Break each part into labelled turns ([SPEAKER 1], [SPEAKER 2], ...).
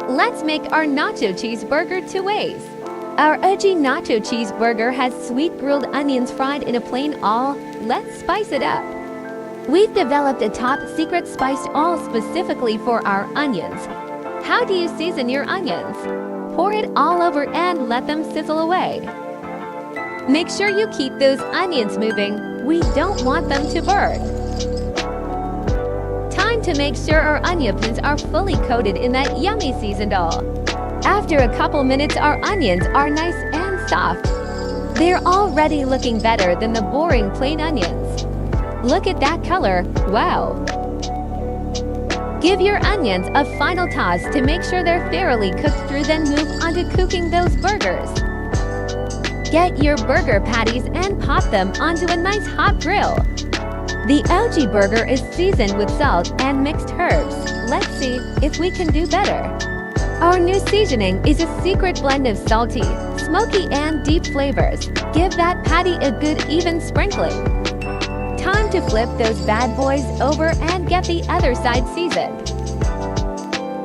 [SPEAKER 1] Let's make our nacho cheeseburger two ways. Our OG nacho cheeseburger has sweet grilled onions fried in a plain oil. Let's spice it up. We've developed a top secret spiced oil specifically for our onions. How do you season your onions? Pour it all over and let them sizzle away. Make sure you keep those onions moving. We don't want them to burn. Time to make sure our onions are fully coated in that yummy seasoned oil. After a couple minutes, our onions are nice and soft. They're already looking better than the boring plain onions. Look at that color, wow! Give your onions a final toss to make sure they're thoroughly cooked through, then move on to cooking those burgers. Get your burger patties and pop them onto a nice hot grill. The OG burger is seasoned with salt and mixed herbs. Let's see if we can do better. Our new seasoning is a secret blend of salty, smoky and deep flavors. Give that patty a good even sprinkling. Time to flip those bad boys over and get the other side seasoned.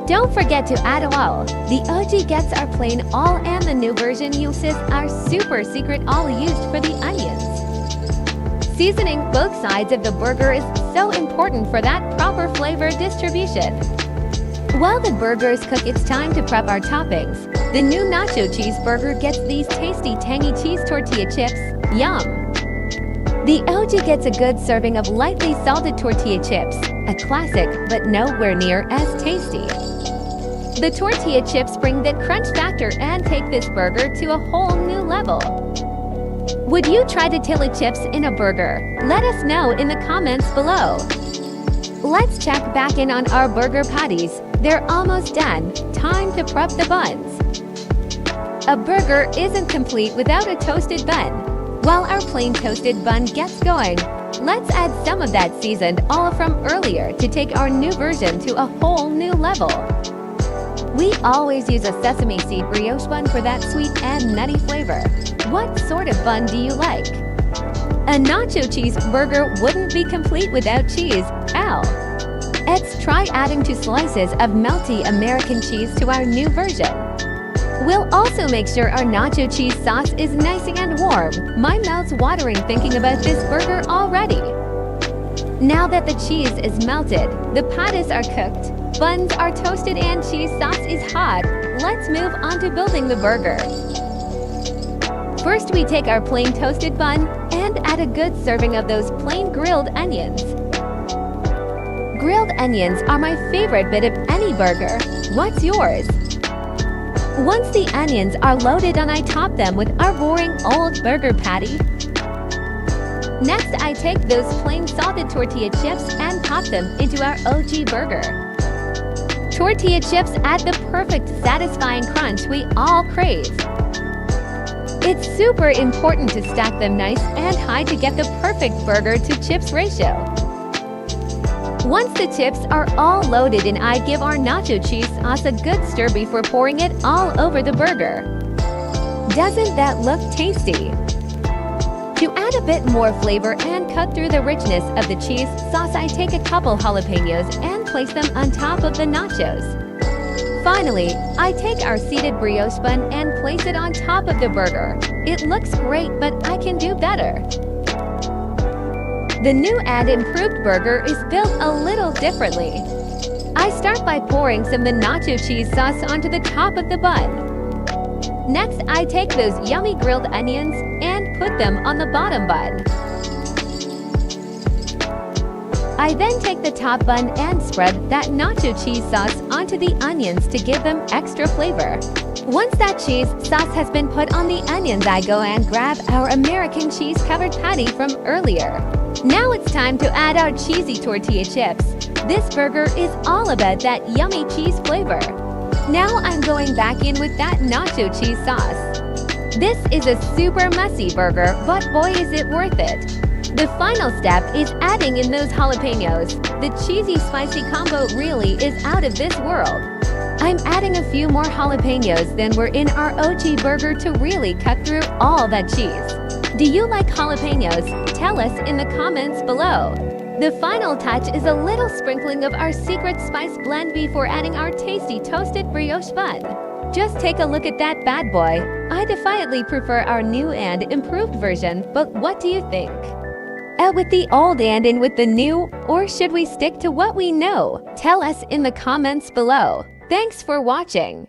[SPEAKER 1] Don't forget to add oil. The OG gets our plain oil and the new version uses our super secret oil used for the onions. Seasoning both sides of the burger is so important for that proper flavor distribution. While the burgers cook, it's time to prep our toppings. The new nacho cheeseburger gets these tasty tangy cheese tortilla chips. Yum! The OG gets a good serving of lightly salted tortilla chips, a classic but nowhere near as tasty. The tortilla chips bring that crunch factor and take this burger to a whole new level. Would you try tortilla chips in a burger? Let us know in the comments below. Let's check back in on our burger patties. They're almost done. Time to prep the buns. A burger isn't complete without a toasted bun. While our plain toasted bun gets going, let's add some of that seasoned oil from earlier to take our new version to a whole new level. We always use a sesame seed brioche bun for that sweet and nutty flavor. What sort of bun do you like? A nacho cheeseburger wouldn't be complete without cheese. Ow! Let's try adding 2 slices of melty American cheese to our new version. We'll also make sure our nacho cheese sauce is nice and warm. My mouth's watering thinking about this burger already. Now that the cheese is melted, the patties are cooked, buns are toasted and cheese sauce is hot, let's move on to building the burger. First, we take our plain toasted bun and add a good serving of those plain grilled onions. Grilled onions are my favorite bit of any burger. What's yours? Once the onions are loaded on, I top them with our boring old burger patty. Next, I take those plain salted tortilla chips and pop them into our OG burger. Tortilla chips add the perfect satisfying crunch we all crave. It's super important to stack them nice and high to get the perfect burger to chips ratio. Once the chips are all loaded in, I give our nacho cheese sauce a good stir before pouring it all over the burger. Doesn't that look tasty? To add a bit more flavor and cut through the richness of the cheese sauce, I take a couple jalapenos and place them on top of the nachos. Finally, I take our seeded brioche bun and place it on top of the burger. It looks great, but I can do better. The new and improved burger is built a little differently. I start by pouring some of the nacho cheese sauce onto the top of the bun. Next, I take those yummy grilled onions and put them on the bottom bun. I then take the top bun and spread that nacho cheese sauce onto the onions to give them extra flavor. Once that cheese sauce has been put on the onions, I go and grab our American cheese covered patty from earlier. Now it's time to add our cheesy tortilla chips. This burger is all about that yummy cheese flavor. Now I'm going back in with that nacho cheese sauce. This is a super messy burger, but boy is it worth it. The final step is adding in those jalapenos. The cheesy spicy combo really is out of this world. I'm adding a few more jalapenos than were in our OG burger to really cut through all that cheese. Do you like jalapenos? Tell us in the comments below. The final touch is a little sprinkling of our secret spice blend before adding our tasty toasted brioche bun. Just take a look at that bad boy. I defiantly prefer our new and improved version, but what do you think? Out with the old and in with the new, or should we stick to what we know? Tell us in the comments below. Thanks for watching.